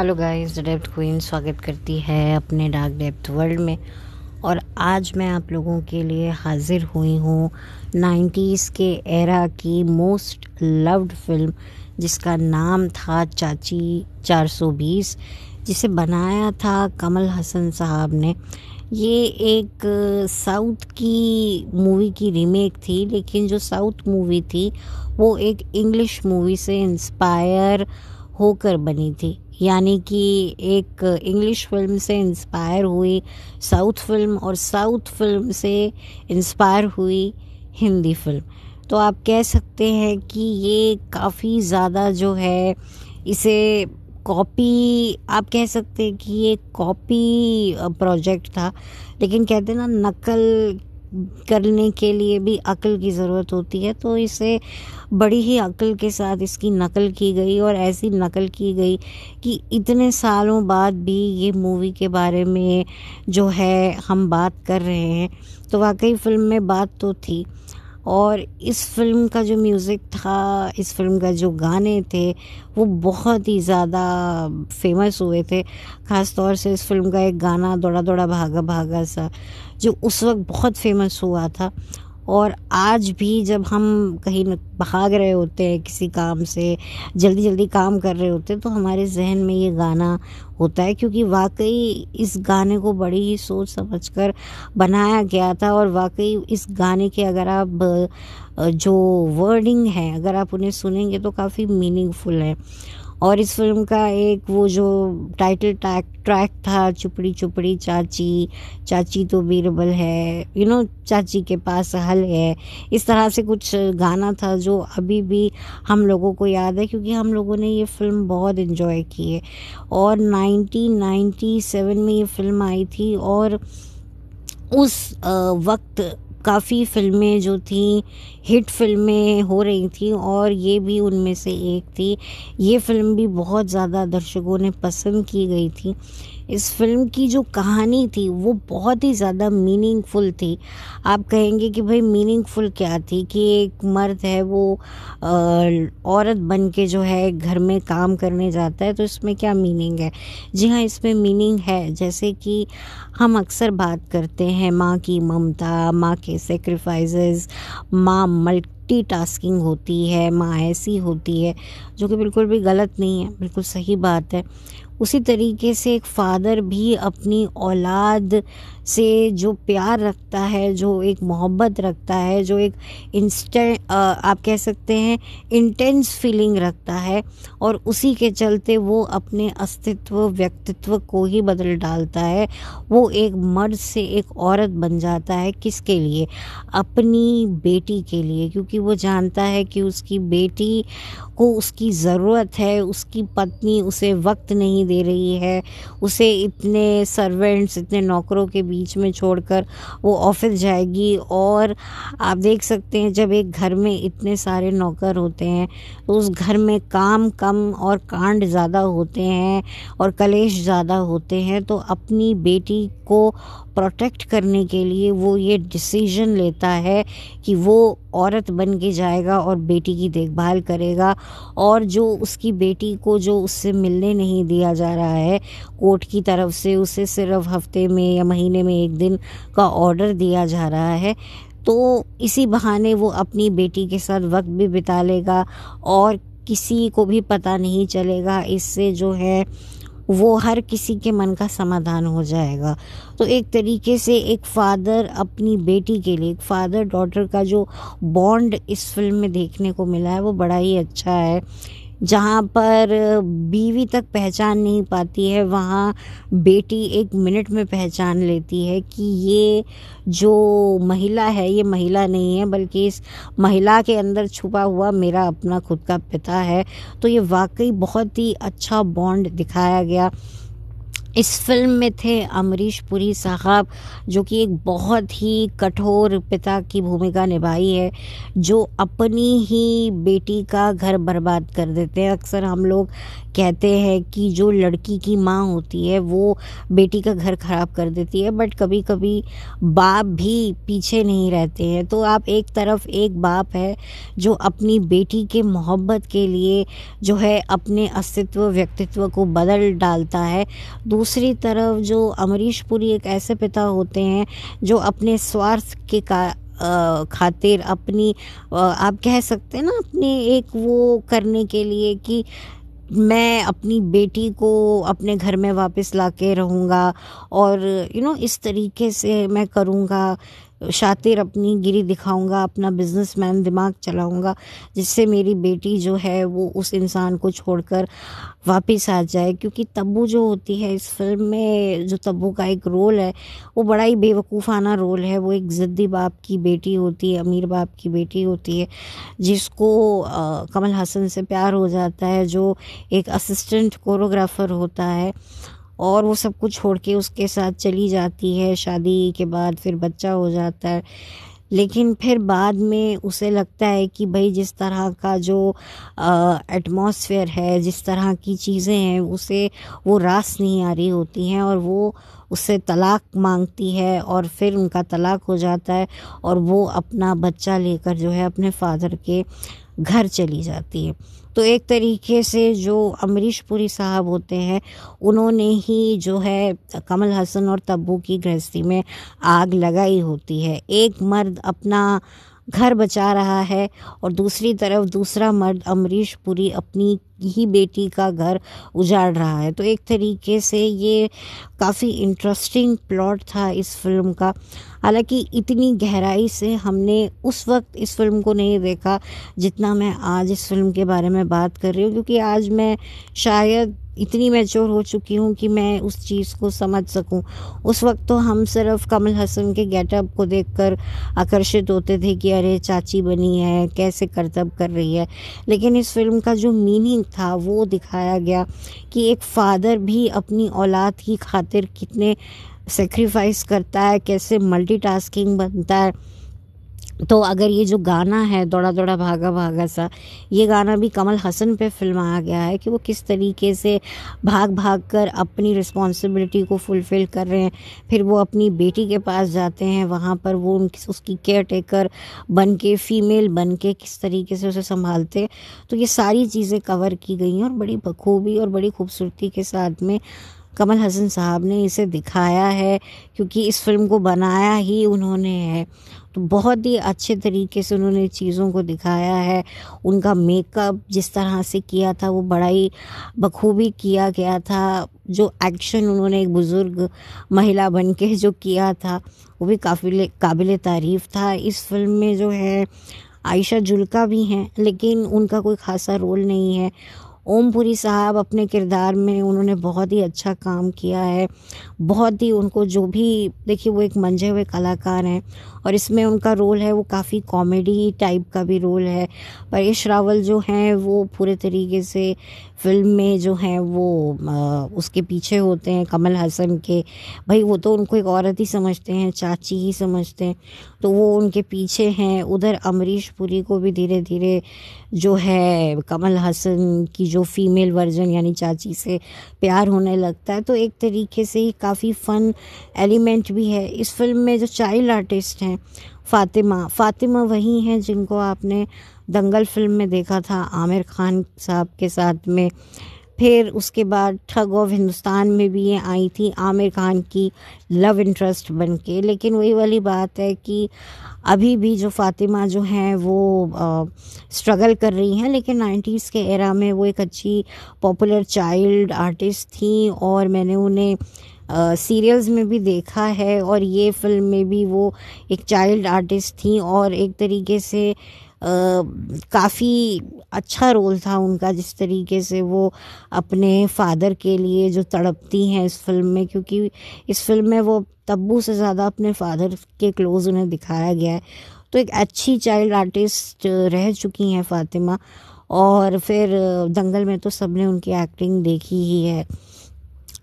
Hello guys, the depth queen स्वागत करती है अपने डार्क डेप्थ वर्ल्ड में। और आज मैं आप लोगों के लिए हाजिर हुई हूँ 90s के एरा की मोस्ट लव्ड फिल्म जिसका नाम था चाची 420, जिसे बनाया था कमल हसन साहब ने। ये एक साउथ की मूवी की रीमेक थी, लेकिन जो साउथ मूवी थी वो एक इंग्लिश मूवी से इंस्पायर होकर बनी थी। यानी कि एक इंग्लिश फिल्म से इंस्पायर हुई साउथ फिल्म और साउथ फिल्म से इंस्पायर हुई हिंदी फिल्म। तो आप कह सकते हैं कि ये काफ़ी ज़्यादा जो है इसे कॉपी, आप कह सकते हैं कि ये कॉपी प्रोजेक्ट था। लेकिन कहते हैं ना, नकल करने के लिए भी अक्ल की ज़रूरत होती है, तो इसे बड़ी ही अक्ल के साथ इसकी नकल की गई और ऐसी नकल की गई कि इतने सालों बाद भी ये मूवी के बारे में जो है हम बात कर रहे हैं। तो वाकई फ़िल्म में बात तो थी। और इस फिल्म का जो म्यूज़िक था, इस फिल्म का जो गाने थे, वो बहुत ही ज़्यादा फेमस हुए थे। ख़ास तौर से इस फिल्म का एक गाना दौड़ा दौड़ा भागा भागा सा, जो उस वक्त बहुत फेमस हुआ था। और आज भी जब हम कहीं भाग रहे होते हैं किसी काम से, जल्दी जल्दी काम कर रहे होते हैं, तो हमारे जहन में ये गाना होता है, क्योंकि वाकई इस गाने को बड़ी ही सोच समझकर बनाया गया था। और वाकई इस गाने के अगर आप जो वर्डिंग है, अगर आप उन्हें सुनेंगे तो काफ़ी मीनिंगफुल है। और इस फिल्म का एक वो जो टाइटल ट्रैक था, चुपड़ी चुपड़ी चाची, चाची तो बीरबल है, चाची के पास हल है, इस तरह से कुछ गाना था जो अभी भी हम लोगों को याद है, क्योंकि हम लोगों ने ये फिल्म बहुत इन्जॉय की है। और 1997 में ये फिल्म आई थी और उस वक्त काफ़ी फिल्में जो थी हिट फिल्में हो रही थी और ये भी उनमें से एक थी। ये फिल्म भी बहुत ज़्यादा दर्शकों ने पसंद की गई थी। इस फिल्म की जो कहानी थी वो बहुत ही ज़्यादा मीनिंगफुल थी। आप कहेंगे कि भाई मीनिंगफुल क्या थी, कि एक मर्द है वो औरत बन के जो है घर में काम करने जाता है, तो इसमें क्या मीनिंग है? जी हाँ, इसमें मीनिंग है। जैसे कि हम अक्सर बात करते हैं माँ की ममता, माँ के सेक्रीफाइसेस, माँ मल्टीटास्किंग होती है, माँ ऐसी होती है, जो कि बिल्कुल भी गलत नहीं है, बिल्कुल सही बात है। उसी तरीके से एक फादर भी अपनी औलाद से जो प्यार रखता है, जो एक मोहब्बत रखता है, जो एक आप कह सकते हैं इंटेंस फीलिंग रखता है, और उसी के चलते वो अपने अस्तित्व व्यक्तित्व को ही बदल डालता है। वो एक मर्द से एक औरत बन जाता है। किसके लिए? अपनी बेटी के लिए, क्योंकि वो जानता है कि उसकी बेटी को उसकी ज़रूरत है। उसकी पत्नी उसे वक्त नहीं दे रही है, उसे इतने सर्वेंट्स, इतने नौकरों के बीच में छोड़कर वो ऑफिस जाएगी। और आप देख सकते हैं, जब एक घर में इतने सारे नौकर होते हैं तो उस घर में काम कम और कांड ज़्यादा होते हैं और कलेश ज़्यादा होते हैं। तो अपनी बेटी को प्रोटेक्ट करने के लिए वो ये डिसीजन लेता है कि वो औरत बन के जाएगा और बेटी की देखभाल करेगा। और जो उसकी बेटी को जो उससे मिलने नहीं दिया जा रहा है कोर्ट की तरफ से, उसे सिर्फ हफ्ते में या महीने में एक दिन का ऑर्डर दिया जा रहा है, तो इसी बहाने वो अपनी बेटी के साथ वक्त भी बिता लेगा और किसी को भी पता नहीं चलेगा। इससे जो है वो हर किसी के मन का समाधान हो जाएगा। तो एक तरीके से एक फादर अपनी बेटी के लिए, एक फादर डॉटर का जो बॉन्ड इस फिल्म में देखने को मिला है वो बड़ा ही अच्छा है। जहाँ पर बीवी तक पहचान नहीं पाती है, वहाँ बेटी एक मिनट में पहचान लेती है कि ये जो महिला है ये महिला नहीं है, बल्कि इस महिला के अंदर छुपा हुआ मेरा अपना खुद का पिता है। तो ये वाकई बहुत ही अच्छा बॉन्ड दिखाया गया। इस फिल्म में थे अमरीश पुरी साहब, जो कि एक बहुत ही कठोर पिता की भूमिका निभाई है, जो अपनी ही बेटी का घर बर्बाद कर देते हैं। अक्सर हम लोग कहते हैं कि जो लड़की की माँ होती है वो बेटी का घर खराब कर देती है, बट कभी कभी बाप भी पीछे नहीं रहते हैं। तो आप एक तरफ एक बाप है जो अपनी बेटी के मोहब्बत के लिए जो है अपने अस्तित्व व्यक्तित्व को बदल डालता है, दूसरी तरफ जो अमरीश पुरी एक ऐसे पिता होते हैं जो अपने स्वार्थ के खातिर अपनी आप कह सकते हैं ना, अपने एक वो करने के लिए कि मैं अपनी बेटी को अपने घर में वापस लाके रहूँगा और इस तरीके से मैं करूँगा, शातिर अपनी गिरी दिखाऊंगा, अपना बिजनेसमैन दिमाग चलाऊंगा, जिससे मेरी बेटी जो है वो उस इंसान को छोड़कर वापस आ जाए। क्योंकि तब्बू जो होती है इस फिल्म में, जो तब्बू का एक रोल है वो बड़ा ही बेवकूफ़ाना रोल है। वो एक ज़िद्दी बाप की बेटी होती है, अमीर बाप की बेटी होती है, जिसको कमल हसन से प्यार हो जाता है, जो एक असिस्टेंट कोरियोग्राफर होता है, और वो सब कुछ छोड़ के उसके साथ चली जाती है। शादी के बाद फिर बच्चा हो जाता है, लेकिन फिर बाद में उसे लगता है कि भाई जिस तरह का जो एटमॉस्फेयर है, जिस तरह की चीज़ें हैं, उसे वो रास नहीं आ रही होती हैं और वो उससे तलाक मांगती है और फिर उनका तलाक हो जाता है और वो अपना बच्चा लेकर जो है अपने फादर के घर चली जाती है। तो एक तरीके से जो अमरीश पुरी साहब होते हैं उन्होंने ही जो है कमल हसन और तब्बू की गृहस्थी में आग लगाई होती है। एक मर्द अपना घर बचा रहा है और दूसरी तरफ दूसरा मर्द अमरीश पुरी अपनी ही बेटी का घर उजाड़ रहा है। तो एक तरीके से ये काफ़ी इंटरेस्टिंग प्लॉट था इस फिल्म का। हालांकि इतनी गहराई से हमने उस वक्त इस फिल्म को नहीं देखा जितना मैं आज इस फिल्म के बारे में बात कर रही हूँ, क्योंकि आज मैं शायद इतनी मैच्योर हो चुकी हूँ कि मैं उस चीज़ को समझ सकूँ। उस वक्त तो हम सिर्फ कमल हसन के गेटअप को देखकर आकर्षित होते थे कि अरे चाची बनी है, कैसे करतब कर रही है, लेकिन इस फिल्म का जो मीनिंग था वो दिखाया गया कि एक फादर भी अपनी औलाद की खातिर कितने सेक्रीफाइस करता है, कैसे मल्टीटास्किंग बनता है। तो अगर ये जो गाना है दौड़ा दौड़ा भागा भागा सा, ये गाना भी कमल हसन पे फिल्माया गया है कि वो किस तरीके से भाग भाग कर अपनी रिस्पॉन्सिबिलिटी को फुलफ़िल कर रहे हैं। फिर वो अपनी बेटी के पास जाते हैं, वहाँ पर वो उसकी केयर टेकर बन के, फीमेल बन के किस तरीके से उसे संभालते हैं। तो ये सारी चीज़ें कवर की गई हैं और बड़ी बखूबी और बड़ी खूबसूरती के साथ में कमल हसन साहब ने इसे दिखाया है, क्योंकि इस फिल्म को बनाया ही उन्होंने है। तो बहुत ही अच्छे तरीके से उन्होंने चीज़ों को दिखाया है। उनका मेकअप जिस तरह से किया था वो बड़ा ही बखूबी किया गया था। जो एक्शन उन्होंने एक बुज़ुर्ग महिला बन के जो किया था वो भी काफ़ी काबिल तारीफ़ था। इस फिल्म में जो है आयशा जुल्का भी हैं, लेकिन उनका कोई ख़ासा रोल नहीं है। ओम पुरी साहब अपने किरदार में उन्होंने बहुत ही अच्छा काम किया है। बहुत ही उनको जो भी, देखिए वो एक मंझे हुए कलाकार हैं और इसमें उनका रोल है वो काफ़ी कॉमेडी टाइप का भी रोल है। परेश रावल जो हैं वो पूरे तरीके से फिल्म में जो हैं वो उसके पीछे होते हैं कमल हसन के। भाई वो तो उनको एक औरत ही समझते हैं, चाची ही समझते हैं, तो वो उनके पीछे हैं। उधर अमरीश पुरी को भी धीरे धीरे जो है कमल हसन की जो फीमेल वर्जन यानी चाची से प्यार होने लगता है। तो एक तरीके से ही काफ़ी फ़न एलिमेंट भी है इस फिल्म में। जो चाइल्ड आर्टिस्ट हैं फातिमा वही हैं जिनको आपने दंगल फिल्म में देखा था आमिर खान साहब के साथ में। फिर उसके बाद ठग ऑफ हिंदुस्तान में भी ये आई थी आमिर खान की लव इंटरेस्ट बन के। लेकिन वही वाली बात है कि अभी भी जो फातिमा जो हैं वो स्ट्रगल कर रही हैं, लेकिन 90s के एरा में वो एक अच्छी पॉपुलर चाइल्ड आर्टिस्ट थी और मैंने उन्हें सीरियल्स में भी देखा है और ये फिल्म में भी वो एक चाइल्ड आर्टिस्ट थी और एक तरीके से काफ़ी अच्छा रोल था उनका, जिस तरीके से वो अपने फादर के लिए जो तड़पती हैं इस फिल्म में। क्योंकि इस फिल्म में वो तब्बू से ज़्यादा अपने फादर के क्लोज उन्हें दिखाया गया है। तो एक अच्छी चाइल्ड आर्टिस्ट रह चुकी हैं फातिमा। और फिर दंगल में तो सबने उनकी एक्टिंग देखी ही है।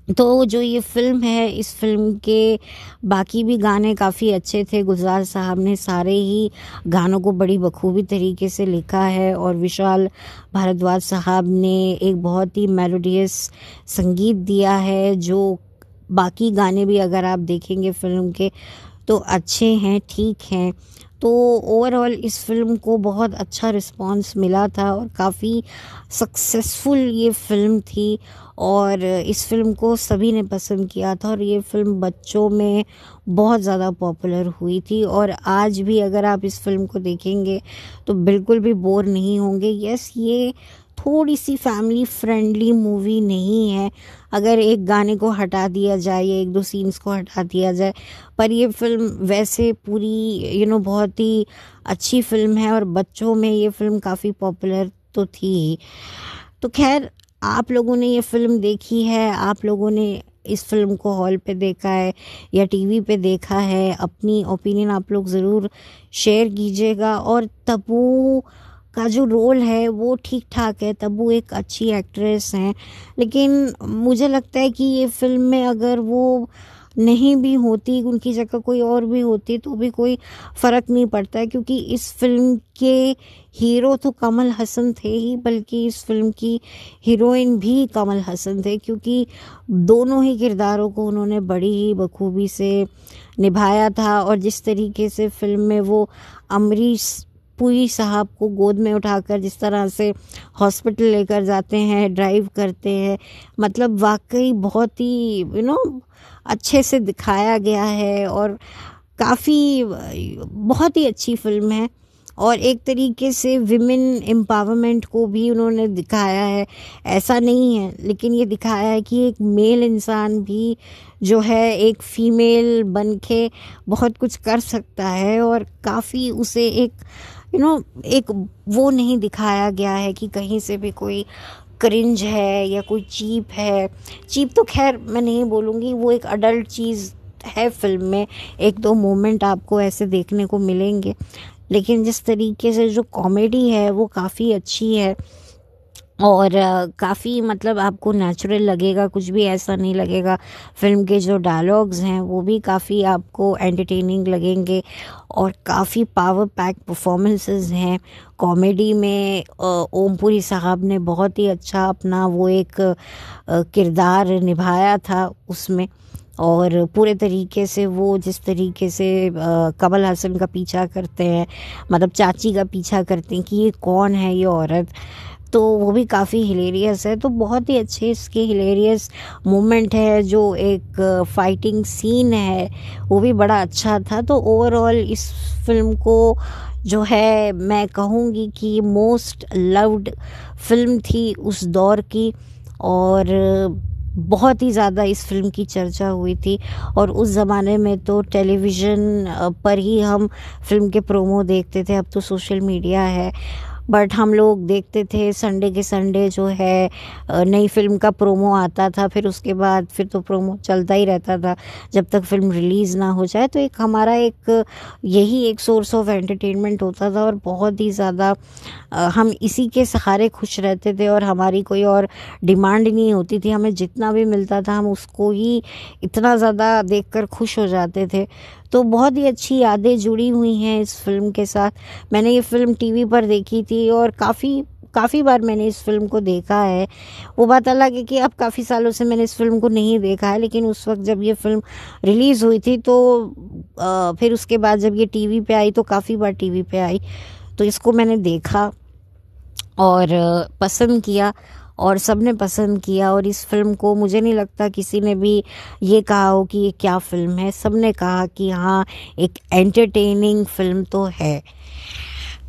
तो जो ये फ़िल्म है, इस फ़िल्म के बाकी भी गाने काफ़ी अच्छे थे। गुलज़ार साहब ने सारे ही गानों को बड़ी बखूबी तरीके से लिखा है और विशाल भारद्वाज साहब ने एक बहुत ही मेलोडियस संगीत दिया है, जो बाकी गाने भी अगर आप देखेंगे फ़िल्म के तो अच्छे हैं, ठीक हैं। तो ओवरऑल इस फ़िल्म को बहुत अच्छा रिस्पॉन्स मिला था और काफ़ी सक्सेसफुल ये फ़िल्म थी और इस फ़िल्म को सभी ने पसंद किया था और ये फ़िल्म बच्चों में बहुत ज़्यादा पॉपुलर हुई थी और आज भी अगर आप इस फ़िल्म को देखेंगे तो बिल्कुल भी बोर नहीं होंगे। यस, ये थोड़ी सी फैमिली फ्रेंडली मूवी नहीं है, अगर एक गाने को हटा दिया जाए या एक दो सीन्स को हटा दिया जाए, पर ये फ़िल्म वैसे पूरी बहुत ही अच्छी फ़िल्म है और बच्चों में ये फ़िल्म काफ़ी पॉपुलर तो थी ही। तो खैर, आप लोगों ने ये फ़िल्म देखी है, आप लोगों ने इस फ़िल्म को हॉल पे देखा है या टीवी पे देखा है, अपनी ओपिनियन आप लोग ज़रूर शेयर कीजिएगा। और तब्बू का जो रोल है वो ठीक ठाक है, तब्बू एक अच्छी एक्ट्रेस हैं, लेकिन मुझे लगता है कि ये फ़िल्म में अगर वो नहीं भी होती, उनकी जगह कोई और भी होती तो भी कोई फ़र्क नहीं पड़ता है, क्योंकि इस फ़िल्म के हीरो तो कमल हसन थे ही, बल्कि इस फ़िल्म की हीरोइन भी कमल हसन थे, क्योंकि दोनों ही किरदारों को उन्होंने बड़ी ही बखूबी से निभाया था। और जिस तरीके से फ़िल्म में वो अमरीश पुरी साहब को गोद में उठाकर जिस तरह से हॉस्पिटल लेकर जाते हैं, ड्राइव करते हैं, मतलब वाकई बहुत ही अच्छे से दिखाया गया है और काफ़ी बहुत ही अच्छी फ़िल्म है। और एक तरीके से विमेन एम्पावरमेंट को भी उन्होंने दिखाया है, ऐसा नहीं है, लेकिन ये दिखाया है कि एक मेल इंसान भी जो है एक फ़ीमेल बन के बहुत कुछ कर सकता है और काफ़ी उसे एक एक वो नहीं दिखाया गया है कि कहीं से भी कोई क्रिंज है या कोई चीप है। चीप तो खैर मैं नहीं बोलूँगी, वो एक अडल्ट चीज़ है फ़िल्म में, एक दो मोमेंट आपको ऐसे देखने को मिलेंगे, लेकिन जिस तरीके से जो कॉमेडी है वो काफ़ी अच्छी है और काफ़ी मतलब आपको नेचुरल लगेगा, कुछ भी ऐसा नहीं लगेगा। फ़िल्म के जो डायलॉग्स हैं वो भी काफ़ी आपको एंटरटेनिंग लगेंगे और काफ़ी पावर पैक परफॉर्मेंसेस हैं। कॉमेडी में ओमपुरी साहब ने बहुत ही अच्छा अपना वो एक किरदार निभाया था उसमें, और पूरे तरीके से वो जिस तरीके से कमल हसन का पीछा करते हैं, मतलब चाची का पीछा करते हैं कि ये कौन है ये औरत, तो वो भी काफ़ी हिलेरियस है। तो बहुत ही अच्छे इसके हिलेरियस मोमेंट है, जो एक फाइटिंग सीन है वो भी बड़ा अच्छा था। तो ओवरऑल इस फिल्म को जो है मैं कहूँगी कि मोस्ट लव्ड फिल्म थी उस दौर की और बहुत ही ज़्यादा इस फिल्म की चर्चा हुई थी। और उस ज़माने में तो टेलीविज़न पर ही हम फिल्म के प्रोमो देखते थे, अब तो सोशल मीडिया है, बट हम लोग देखते थे संडे के संडे जो है नई फिल्म का प्रोमो आता था, फिर उसके बाद फिर तो प्रोमो चलता ही रहता था जब तक फिल्म रिलीज़ ना हो जाए। तो एक हमारा एक यही एक सोर्स ऑफ एंटरटेनमेंट होता था और बहुत ही ज़्यादा हम इसी के सहारे खुश रहते थे और हमारी कोई और डिमांड नहीं होती थी, हमें जितना भी मिलता था हम उसको ही इतना ज़्यादा देखकर खुश हो जाते थे। तो बहुत ही अच्छी यादें जुड़ी हुई हैं इस फिल्म के साथ। मैंने ये फ़िल्म टीवी पर देखी थी और काफ़ी बार मैंने इस फ़िल्म को देखा है। वो बात अलग है कि अब काफ़ी सालों से मैंने इस फ़िल्म को नहीं देखा है, लेकिन उस वक्त जब ये फ़िल्म रिलीज़ हुई थी तो फिर उसके बाद जब ये टीवी पे आई तो काफ़ी बार टीवी पे आई, तो इसको मैंने देखा और पसंद किया और सबने पसंद किया। और इस फिल्म को मुझे नहीं लगता किसी ने भी ये कहा हो कि ये क्या फ़िल्म है, सबने कहा कि हाँ एक एंटरटेनिंग फ़िल्म तो है।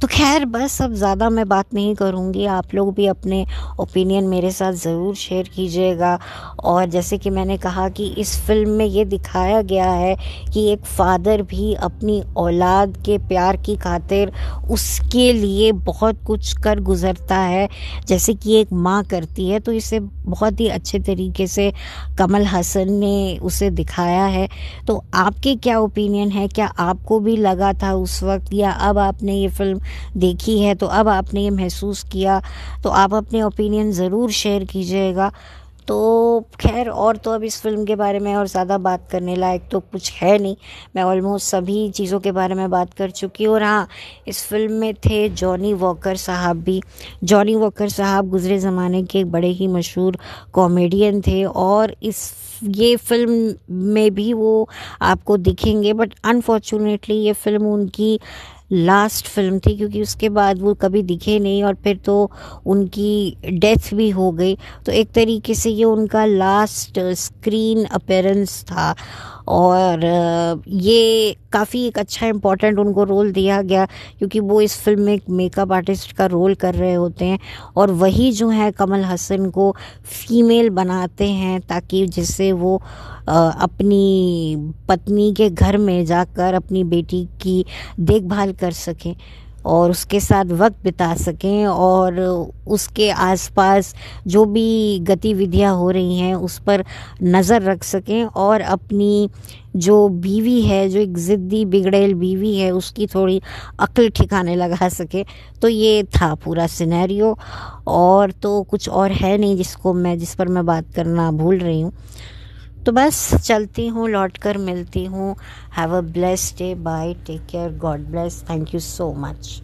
तो खैर बस अब ज़्यादा मैं बात नहीं करूँगी, आप लोग भी अपने ओपिनियन मेरे साथ ज़रूर शेयर कीजिएगा। और जैसे कि मैंने कहा कि इस फिल्म में ये दिखाया गया है कि एक फ़ादर भी अपनी औलाद के प्यार की खातिर उसके लिए बहुत कुछ कर गुज़रता है जैसे कि एक माँ करती है। तो इसे बहुत ही अच्छे तरीके से कमल हसन ने उसे दिखाया है। तो आपके क्या ओपिनियन है, क्या आपको भी लगा था उस वक्त, या अब आपने ये फ़िल्म देखी है तो अब आपने ये महसूस किया, तो आप अपने ओपिनियन ज़रूर शेयर कीजिएगा। तो खैर खैर, और तो अब इस फिल्म के बारे में और ज़्यादा बात करने लायक तो कुछ है नहीं। मैं ऑलमोस्ट सभी चीज़ों के बारे में बात कर चुकी हूँ। और हाँ, इस फिल्म में थे जॉनी वॉकर साहब भी। जॉनी वॉकर साहब गुज़रे ज़माने के एक बड़े ही मशहूर कॉमेडियन थे, और ये फिल्म में भी वो आपको दिखेंगे। बट अनफॉर्चुनेटली ये फिल्म उनकी लास्ट फिल्म थी, क्योंकि उसके बाद वो कभी दिखे नहीं, और फिर तो उनकी डेथ भी हो गई। तो एक तरीके से ये उनका लास्ट स्क्रीन अपीयरेंस था। और ये काफ़ी एक अच्छा इम्पोर्टेंट उनको रोल दिया गया, क्योंकि वो इस फिल्म में एक मेकअप आर्टिस्ट का रोल कर रहे होते हैं, और वही जो है कमल हसन को फीमेल बनाते हैं, ताकि जिससे वो अपनी पत्नी के घर में जाकर अपनी बेटी की देखभाल कर सकें और उसके साथ वक्त बिता सकें, और उसके आसपास जो भी गतिविधियां हो रही हैं उस पर नज़र रख सकें, और अपनी जो बीवी है, जो एक ज़िद्दी बिगड़ैल बीवी है, उसकी थोड़ी अक्ल ठिकाने लगा सके। तो ये था पूरा सिनेरियो, और तो कुछ और है नहीं जिस पर मैं बात करना भूल रही हूँ। तो बस चलती हूँ, लौट कर मिलती हूँ। Have a blessed day, bye, take care, God bless, thank you so much.